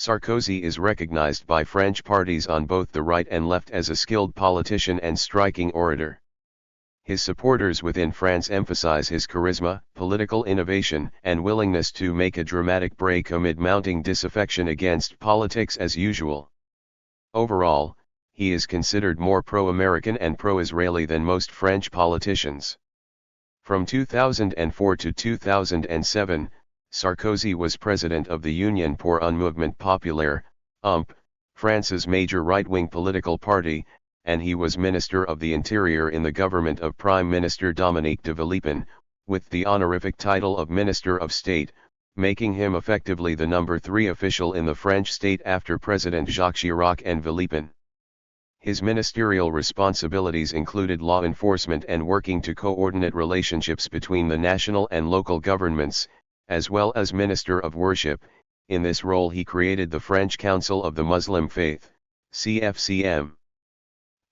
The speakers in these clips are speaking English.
Sarkozy is recognized by French parties on both the right and left as a skilled politician and striking orator. His supporters within France emphasize his charisma, political innovation, and willingness to make a dramatic break amid mounting disaffection against politics as usual. Overall, he is considered more pro-American and pro-Israeli than most French politicians. From 2004 to 2007, Sarkozy was president of the Union pour un mouvement populaire, UMP, France's major right-wing political party, and he was Minister of the Interior in the government of Prime Minister Dominique de Villepin, with the honorific title of Minister of State, making him effectively the number 3 official in the French state after President Jacques Chirac and Villepin. His ministerial responsibilities included law enforcement and working to coordinate relationships between the national and local governments, as well as Minister of Worship. In this role he created the French Council of the Muslim Faith, CFCM.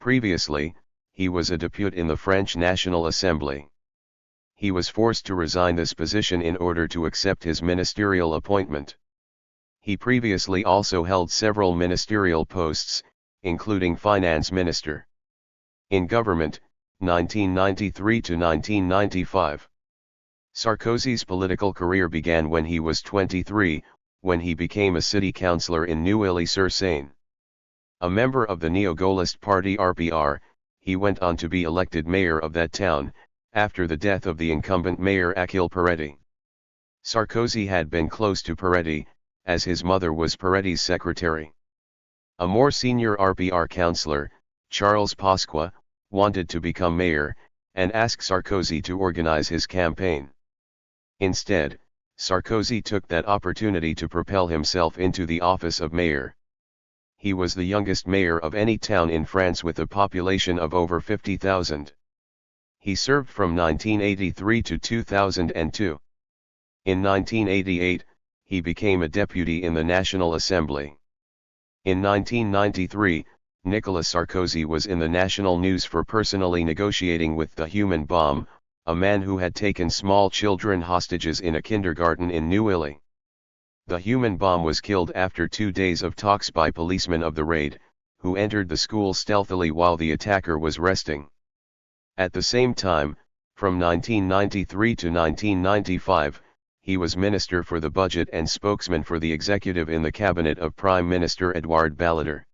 Previously, he was a deputy in the French National Assembly. He was forced to resign this position in order to accept his ministerial appointment. He previously also held several ministerial posts, including finance minister. In government, 1993 to 1995. Sarkozy's political career began when he was 23, when he became a city councillor in Neuilly-sur-Seine. A member of the neo-Gaullist party RPR, he went on to be elected mayor of that town, after the death of the incumbent mayor Achille Peretti. Sarkozy had been close to Peretti, as his mother was Peretti's secretary. A more senior RPR councillor, Charles Pasqua, wanted to become mayor, and asked Sarkozy to organize his campaign. Instead, Sarkozy took that opportunity to propel himself into the office of mayor. He was the youngest mayor of any town in France with a population of over 50,000. He served from 1983 to 2002. In 1988, he became a deputy in the National Assembly. In 1993, Nicolas Sarkozy was in the national news for personally negotiating with the human bomb, a man who had taken small children hostages in a kindergarten in Neuilly. The human bomb was killed after 2 days of talks by policemen of the raid, who entered the school stealthily while the attacker was resting. At the same time, from 1993 to 1995, he was Minister for the Budget and spokesman for the executive in the cabinet of Prime Minister Edouard Balladur.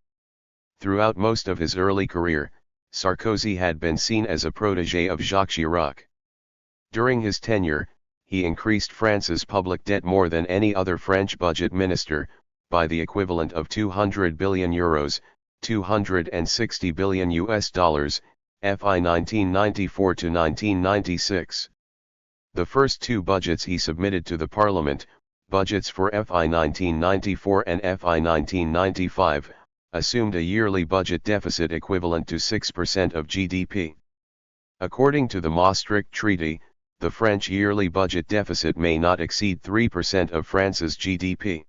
Throughout most of his early career, Sarkozy had been seen as a protégé of Jacques Chirac. During his tenure, he increased France's public debt more than any other French budget minister, by the equivalent of 200 billion euros, 260 billion US dollars, FI 1994 to 1996. The first 2 budgets he submitted to the Parliament, budgets for FI 1994 and FI 1995, assumed a yearly budget deficit equivalent to 6% of GDP. According to the Maastricht Treaty, the French yearly budget deficit may not exceed 3% of France's GDP.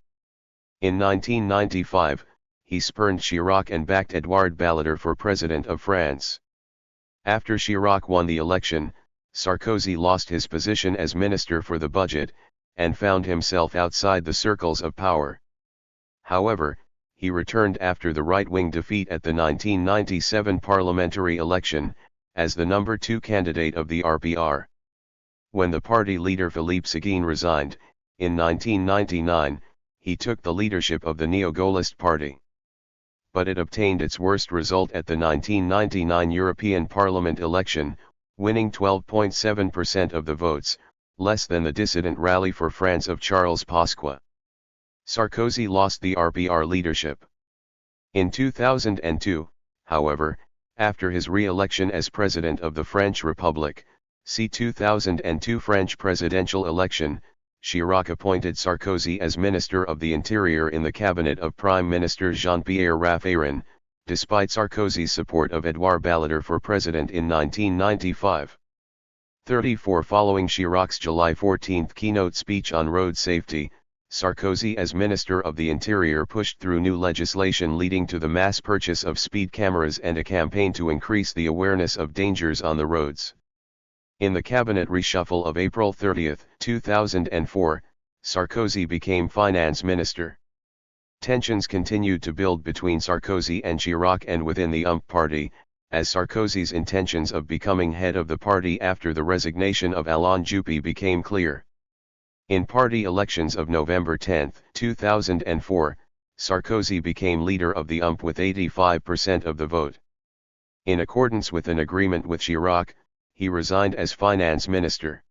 In 1995, he spurned Chirac and backed Edouard Balladur for President of France. After Chirac won the election, Sarkozy lost his position as Minister for the Budget, and found himself outside the circles of power. However, he returned after the right-wing defeat at the 1997 parliamentary election, as the number 2 candidate of the RPR. When the party leader Philippe Séguin resigned, in 1999, he took the leadership of the neo-Gaullist party. But it obtained its worst result at the 1999 European Parliament election, winning 12.7% of the votes, less than the dissident Rally for France of Charles Pasqua. Sarkozy lost the RPR leadership. In 2002, however, after his re-election as President of the French Republic, see 2002 French presidential election, Chirac appointed Sarkozy as Minister of the Interior in the cabinet of Prime Minister Jean-Pierre Raffarin, despite Sarkozy's support of Edouard Balladur for president in 1995. 34 Following Chirac's July 14 keynote speech on road safety, Sarkozy as Minister of the Interior pushed through new legislation leading to the mass purchase of speed cameras and a campaign to increase the awareness of dangers on the roads. In the cabinet reshuffle of April 30, 2004, Sarkozy became finance minister. Tensions continued to build between Sarkozy and Chirac and within the UMP party, as Sarkozy's intentions of becoming head of the party after the resignation of Alain Juppé became clear. In party elections of November 10, 2004, Sarkozy became leader of the UMP with 85% of the vote. In accordance with an agreement with Chirac, he resigned as finance minister.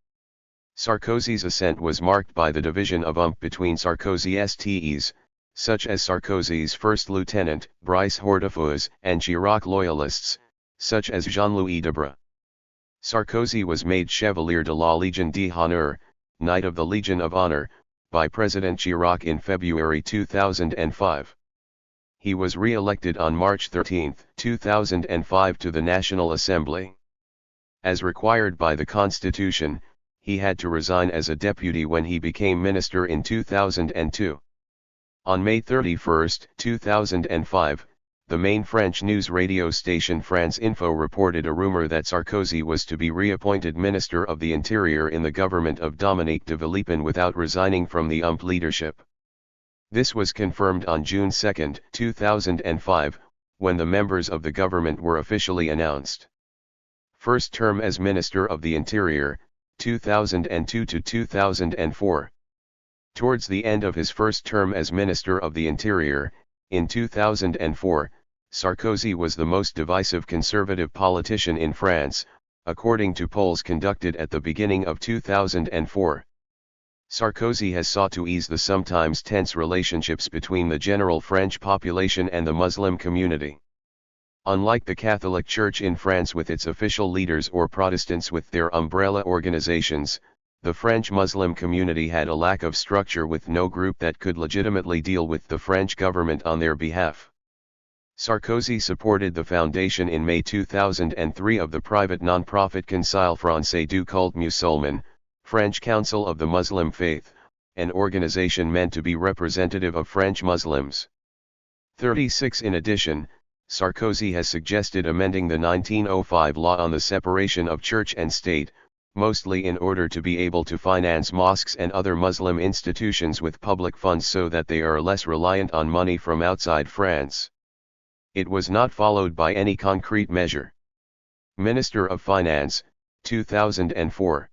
Sarkozy's ascent was marked by the division of UMP between Sarkozy's TEs, such as Sarkozy's first lieutenant, Brice Hortefeux, and Chirac loyalists, such as Jean-Louis Debré. Sarkozy was made Chevalier de la Légion d'honneur, Knight of the Legion of Honor, by President Chirac in February 2005. He was re-elected on March 13, 2005 to the National Assembly. As required by the Constitution, he had to resign as a deputy when he became minister in 2002. On May 31, 2005, the main French news radio station France Info reported a rumor that Sarkozy was to be reappointed Minister of the Interior in the government of Dominique de Villepin without resigning from the UMP leadership. This was confirmed on June 2, 2005, when the members of the government were officially announced. First term as Minister of the Interior, 2002 to 2004. Towards the end of his first term as Minister of the Interior, in 2004, Sarkozy was the most divisive conservative politician in France, according to polls conducted at the beginning of 2004. Sarkozy has sought to ease the sometimes tense relationships between the general French population and the Muslim community. Unlike the Catholic Church in France with its official leaders or Protestants with their umbrella organizations, the French Muslim community had a lack of structure with no group that could legitimately deal with the French government on their behalf. Sarkozy supported the foundation in May 2003 of the private non-profit Conseil Français du Culte Musulman, French Council of the Muslim Faith, an organization meant to be representative of French Muslims. 36 In addition, Sarkozy has suggested amending the 1905 law on the separation of church and state, mostly in order to be able to finance mosques and other Muslim institutions with public funds so that they are less reliant on money from outside France. It was not followed by any concrete measure. Minister of Finance, 2004.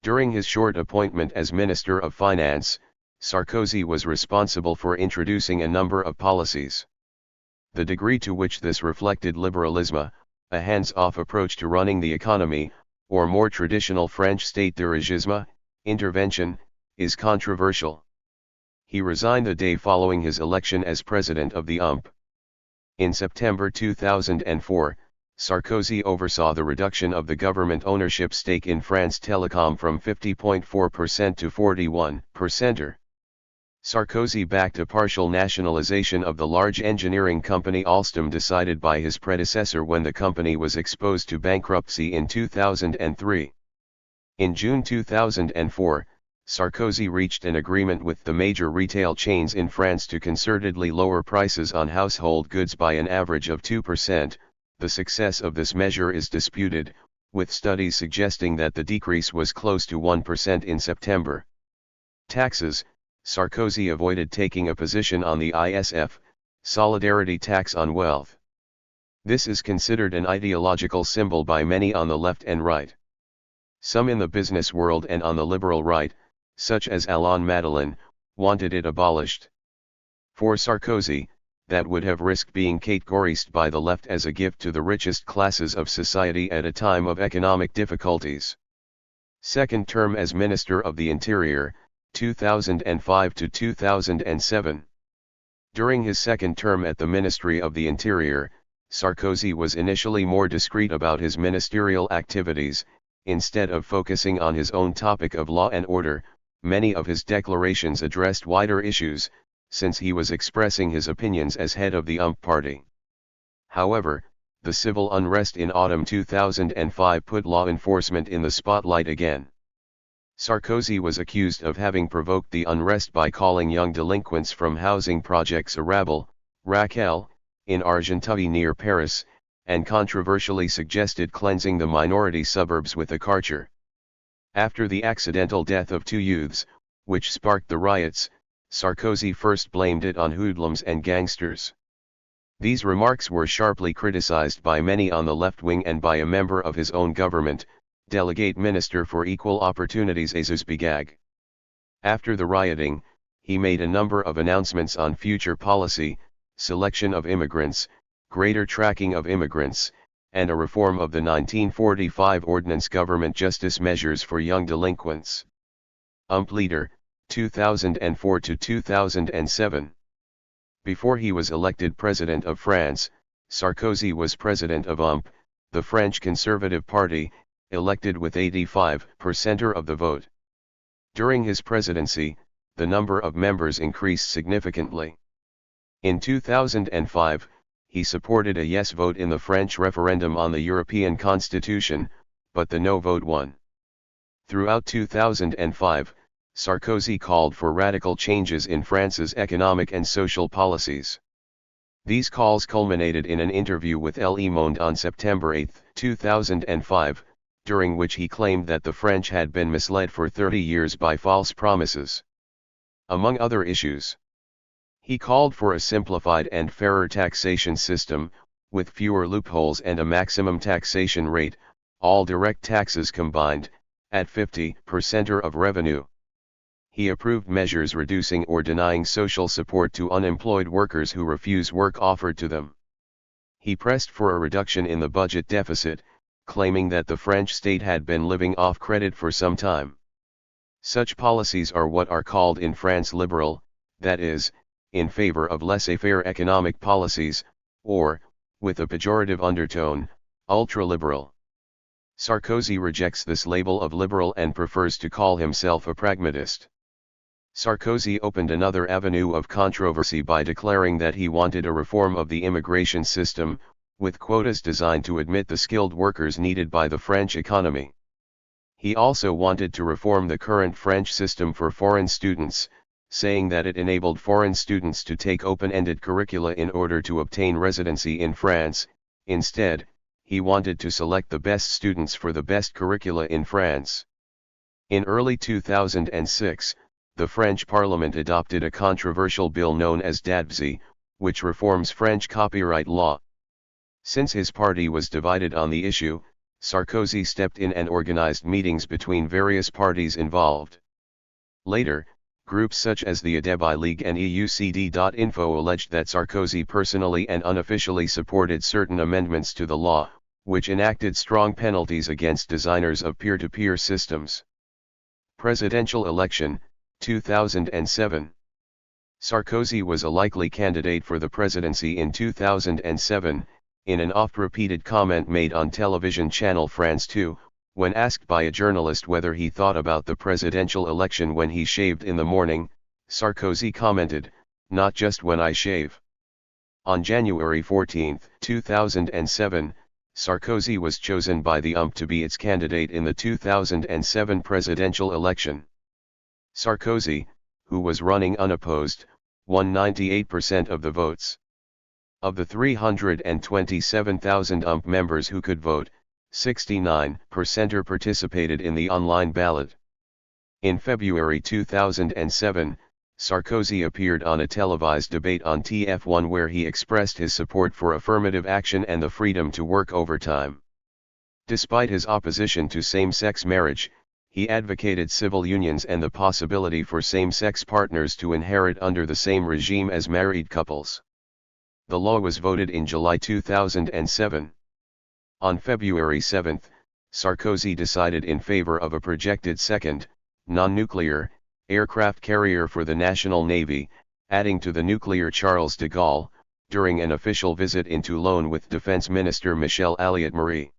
During his short appointment as Minister of Finance, Sarkozy was responsible for introducing a number of policies. The degree to which this reflected liberalisme, a hands-off approach to running the economy, or more traditional French state dirigisme, intervention, is controversial. He resigned the day following his election as president of the UMP. In September 2004, Sarkozy oversaw the reduction of the government ownership stake in France Telecom from 50.4% to 41%. Sarkozy backed a partial nationalization of the large engineering company Alstom decided by his predecessor when the company was exposed to bankruptcy in 2003. In June 2004, Sarkozy reached an agreement with the major retail chains in France to concertedly lower prices on household goods by an average of 2%. The success of this measure is disputed, with studies suggesting that the decrease was close to 1% in September. Taxes. Sarkozy avoided taking a position on the ISF, solidarity tax on wealth. This is considered an ideological symbol by many on the left and right. Some in the business world and on the liberal right, such as Alain Madelin, wanted it abolished. For Sarkozy, that would have risked being categorized by the left as a gift to the richest classes of society at a time of economic difficulties. Second term as Minister of the Interior, 2005 to 2007. During his second term at the Ministry of the Interior, Sarkozy was initially more discreet about his ministerial activities. Instead of focusing on his own topic of law and order, many of his declarations addressed wider issues, since he was expressing his opinions as head of the UMP party. However, the civil unrest in autumn 2005 put law enforcement in the spotlight again. Sarkozy was accused of having provoked the unrest by calling young delinquents from housing projects a rabble, Raquel, in Argenteuil near Paris, and controversially suggested cleansing the minority suburbs with a Karcher. After the accidental death of two youths, which sparked the riots, Sarkozy first blamed it on hoodlums and gangsters. These remarks were sharply criticized by many on the left wing and by a member of his own government, Delegate Minister for Equal Opportunities Jesus Bigag. After the rioting, he made a number of announcements on future policy, selection of immigrants, greater tracking of immigrants, and a reform of the 1945 Ordnance Government Justice Measures for Young Delinquents. Leader, 2004 to 2007. Before he was elected President of France, Sarkozy was President of the French Conservative Party, elected with 85% of the vote. During his presidency, the number of members increased significantly. In 2005, he supported a yes vote in the French referendum on the European Constitution, but the no vote won. Throughout 2005, Sarkozy called for radical changes in France's economic and social policies. These calls culminated in an interview with Le Monde on September 8, 2005, during which he claimed that the French had been misled for 30 years by false promises. Among other issues, he called for a simplified and fairer taxation system, with fewer loopholes and a maximum taxation rate, all direct taxes combined, at 50% of revenue. He approved measures reducing or denying social support to unemployed workers who refuse work offered to them. He pressed for a reduction in the budget deficit, claiming that the French state had been living off credit for some time. Such policies are what are called in France liberal, that is, in favor of laissez-faire economic policies, or, with a pejorative undertone, ultra-liberal. Sarkozy rejects this label of liberal and prefers to call himself a pragmatist. Sarkozy opened another avenue of controversy by declaring that he wanted a reform of the immigration system, with quotas designed to admit the skilled workers needed by the French economy. He also wanted to reform the current French system for foreign students, saying that it enabled foreign students to take open-ended curricula in order to obtain residency in France. Instead, he wanted to select the best students for the best curricula in France. In early 2006, the French Parliament adopted a controversial bill known as DADVSI, which reforms French copyright law. Since his party was divided on the issue, Sarkozy stepped in and organized meetings between various parties involved. Later, groups such as the Adebi League and EUCD.info alleged that Sarkozy personally and unofficially supported certain amendments to the law, which enacted strong penalties against designers of peer-to-peer systems. Presidential election, 2007. Sarkozy was a likely candidate for the presidency in 2007, in an oft-repeated comment made on television channel France 2, when asked by a journalist whether he thought about the presidential election when he shaved in the morning, Sarkozy commented, "Not just when I shave." On January 14, 2007, Sarkozy was chosen by the to be its candidate in the 2007 presidential election. Sarkozy, who was running unopposed, won 98% of the votes. Of the 327,000 members who could vote, 69% participated in the online ballot. In February 2007, Sarkozy appeared on a televised debate on TF1 where he expressed his support for affirmative action and the freedom to work overtime. Despite his opposition to same-sex marriage, he advocated civil unions and the possibility for same-sex partners to inherit under the same regime as married couples. The law was voted in July 2007. On February 7, Sarkozy decided in favor of a projected second, non-nuclear, aircraft carrier for the National Navy, adding to the nuclear Charles de Gaulle, during an official visit in Toulon with Defense Minister Michel Alliot-Marie.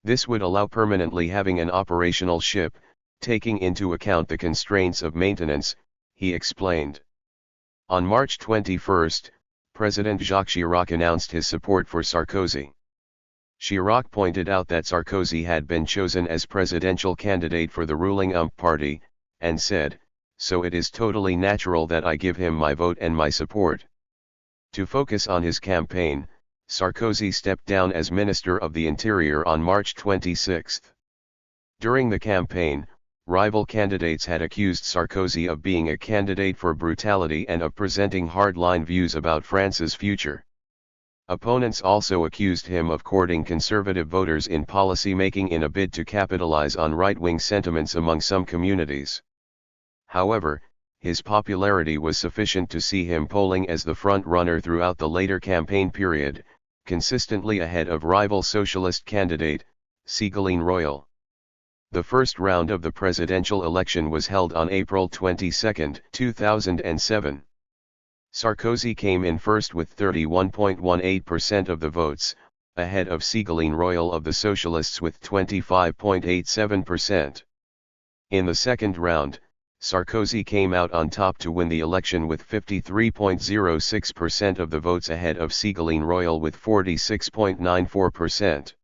This would allow permanently having an operational ship, taking into account the constraints of maintenance, he explained. On March 21, President Jacques Chirac announced his support for Sarkozy. Chirac pointed out that Sarkozy had been chosen as presidential candidate for the ruling party, and said, "So it is totally natural that I give him my vote and my support." To focus on his campaign, Sarkozy stepped down as Minister of the Interior on March 26. During the campaign, rival candidates had accused Sarkozy of being a candidate for brutality and of presenting hardline views about France's future. Opponents also accused him of courting conservative voters in policy-making in a bid to capitalize on right-wing sentiments among some communities. However, his popularity was sufficient to see him polling as the front-runner throughout the later campaign period, consistently ahead of rival socialist candidate, Ségolène Royal. The first round of the presidential election was held on April 22, 2007. Sarkozy came in first with 31.18% of the votes, ahead of Ségolène Royal of the Socialists with 25.87%. In the second round, Sarkozy came out on top to win the election with 53.06% of the votes ahead of Ségolène Royal with 46.94%.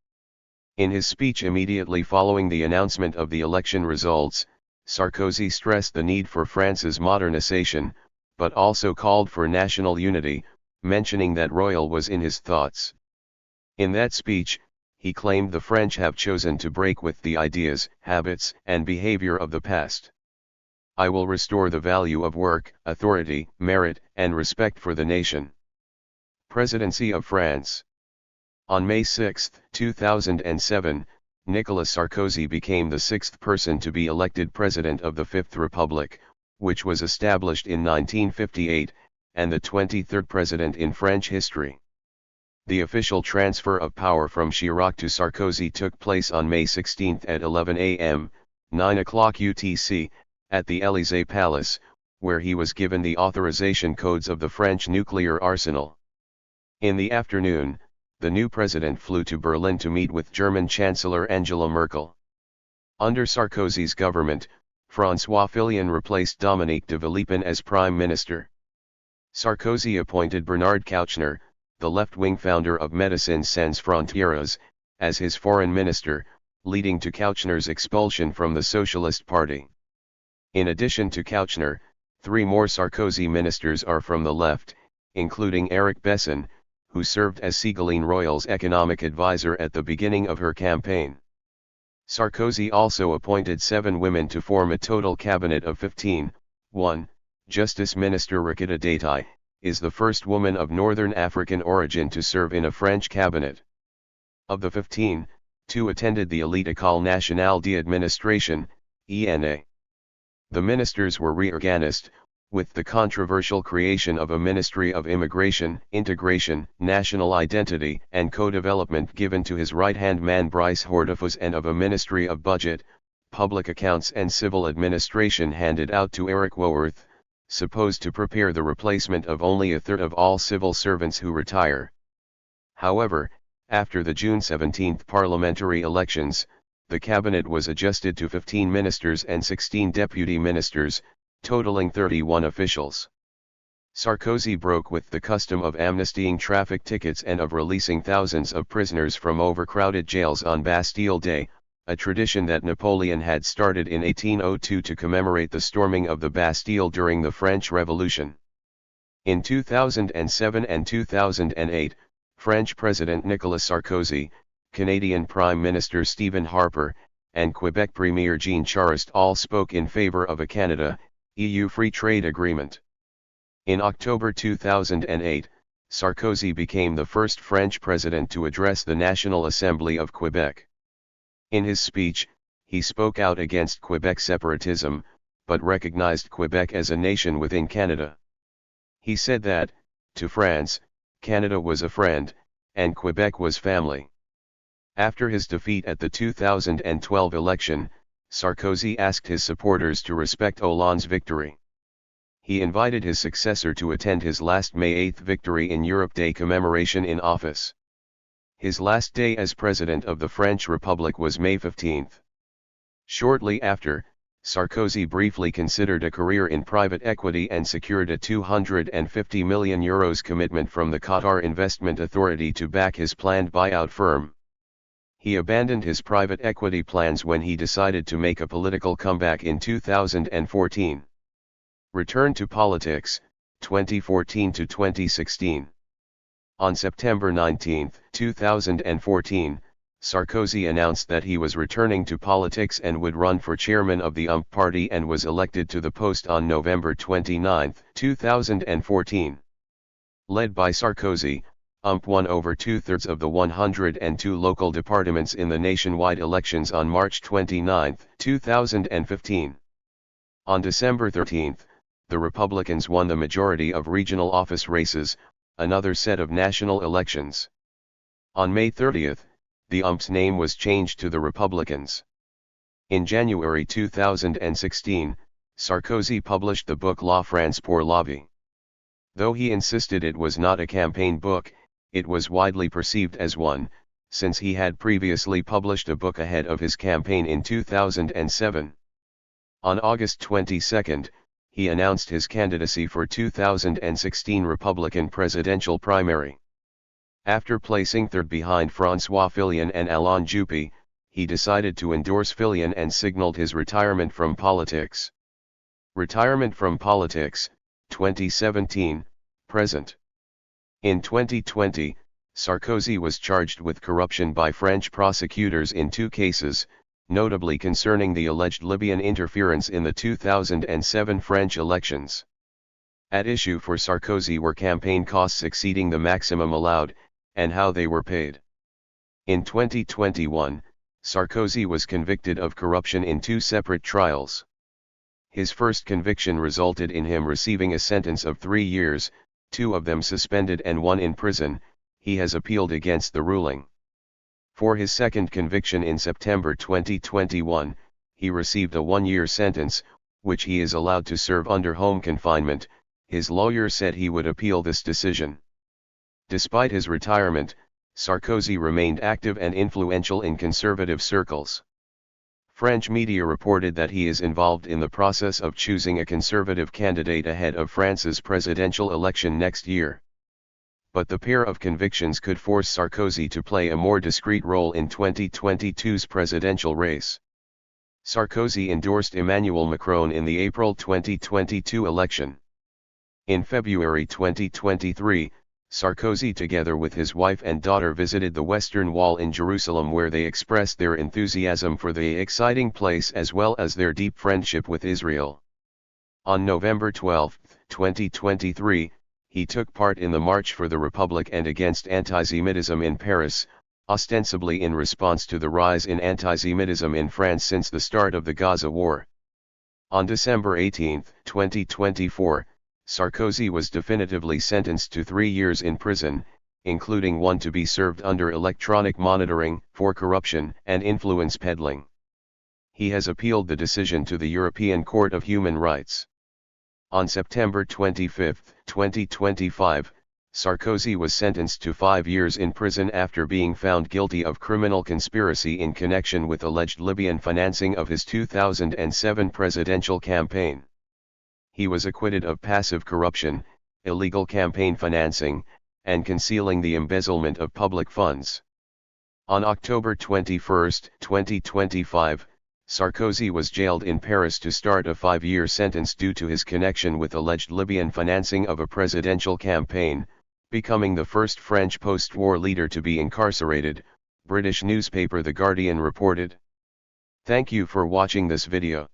In his speech immediately following the announcement of the election results, Sarkozy stressed the need for France's modernization, but also called for national unity, mentioning that Royal was in his thoughts. In that speech, he claimed the French have chosen to break with the ideas, habits, and behavior of the past. I will restore the value of work, authority, merit, and respect for the nation. Presidency of France. On May 6, 2007, Nicolas Sarkozy became the sixth person to be elected president of the Fifth Republic, which was established in 1958, and the 23rd president in French history. The official transfer of power from Chirac to Sarkozy took place on May 16 at 11 a.m., 9 o'clock UTC, at the Élysée Palace, where he was given the authorization codes of the French nuclear arsenal. In the afternoon, the new president flew to Berlin to meet with German Chancellor Angela Merkel. Under Sarkozy's government, François Fillon replaced Dominique de Villepin as prime minister. Sarkozy appointed Bernard Kouchner, the left-wing founder of Médecins Sans Frontières, as his foreign minister, leading to Kouchner's expulsion from the Socialist Party. In addition to Kouchner, three more Sarkozy ministers are from the left, including Éric Besson, who served as Ségolène Royal's economic advisor at the beginning of her campaign. Sarkozy also appointed 7 women to form a total cabinet of 15. 1. Justice Minister Rakita Dati is the first woman of Northern African origin to serve in a French cabinet. Of the 15, 2 attended the elite École Nationale d'Administration, ENA. The ministers were reorganized, with the controversial creation of a Ministry of Immigration, Integration, National Identity and Co-Development given to his right-hand man Brice Hortefeux, and of a Ministry of Budget, Public Accounts and Civil Administration handed out to Eric Wowerth, supposed to prepare the replacement of only a third of all civil servants who retire. However, after the June 17 parliamentary elections, the cabinet was adjusted to 15 ministers and 16 deputy ministers, totaling 31 officials. Sarkozy broke with the custom of amnestying traffic tickets and of releasing thousands of prisoners from overcrowded jails on Bastille Day, a tradition that Napoleon had started in 1802 to commemorate the storming of the Bastille during the French Revolution. In 2007 and 2008, French President Nicolas Sarkozy, Canadian Prime Minister Stephen Harper, and Quebec Premier Jean Charest all spoke in favor of a Canada-EU free trade agreement. In October 2008, Sarkozy became the first French president to address the National Assembly of Quebec. In his speech, he spoke out against Quebec separatism, but recognized Quebec as a nation within Canada. He said that, to France, Canada was a friend, and Quebec was family. After his defeat at the 2012 election, Sarkozy asked his supporters to respect Hollande's victory. He invited his successor to attend his last May 8 Victory in Europe Day commemoration in office. His last day as President of the French Republic was May 15. Shortly after, Sarkozy briefly considered a career in private equity and secured a €250 million commitment from the Qatar Investment Authority to back his planned buyout firm. He abandoned his private equity plans when he decided to make a political comeback in 2014. Return to politics, 2014 to 2016. On September 19, 2014, Sarkozy announced that he was returning to politics and would run for chairman of the party and was elected to the post on November 29, 2014. Led by Sarkozy, won over two-thirds of the 102 local departments in the nationwide elections on March 29, 2015. On December 13, the Republicans won the majority of regional office races, another set of national elections. On May 30, the UMP's name was changed to the Republicans. In January 2016, Sarkozy published the book La France pour la vie. Though he insisted it was not a campaign book, it was widely perceived as one, since he had previously published a book ahead of his campaign in 2007. On August 22, he announced his candidacy for 2016 Republican presidential primary. After placing third behind François Fillon and Alain Juppé, he decided to endorse Fillon and signaled his retirement from politics. Retirement from politics, 2017, present. In 2020, Sarkozy was charged with corruption by French prosecutors in two cases, notably concerning the alleged Libyan interference in the 2007 French elections. At issue for Sarkozy were campaign costs exceeding the maximum allowed, and how they were paid. In 2021, Sarkozy was convicted of corruption in two separate trials. His first conviction resulted in him receiving a sentence of 3 years, 2 of them suspended and 1 in prison. He has appealed against the ruling. For his second conviction in September 2021, he received a 1-year sentence, which he is allowed to serve under home confinement. His lawyer said he would appeal this decision. Despite his retirement, Sarkozy remained active and influential in conservative circles. French media reported that he is involved in the process of choosing a conservative candidate ahead of France's presidential election next year. But the pair of convictions could force Sarkozy to play a more discreet role in 2022's presidential race. Sarkozy endorsed Emmanuel Macron in the April 2022 election. In February 2023, Sarkozy together with his wife and daughter visited the Western Wall in Jerusalem, where they expressed their enthusiasm for the exciting place as well as their deep friendship with Israel. On November 12, 2023, he took part in the March for the Republic and against antisemitism in Paris, ostensibly in response to the rise in antisemitism in France since the start of the Gaza war. On December 18, 2024, Sarkozy was definitively sentenced to 3 years in prison, including 1 to be served under electronic monitoring, for corruption and influence peddling. He has appealed the decision to the European Court of Human Rights. On September 25, 2025, Sarkozy was sentenced to 5 years in prison after being found guilty of criminal conspiracy in connection with alleged Libyan financing of his 2007 presidential campaign. He was acquitted of passive corruption, illegal campaign financing, and concealing the embezzlement of public funds. On October 21, 2025, Sarkozy was jailed in Paris to start a 5-year sentence due to his connection with alleged Libyan financing of a presidential campaign, becoming the first French post-war leader to be incarcerated, British newspaper The Guardian reported. Thank you for watching this video.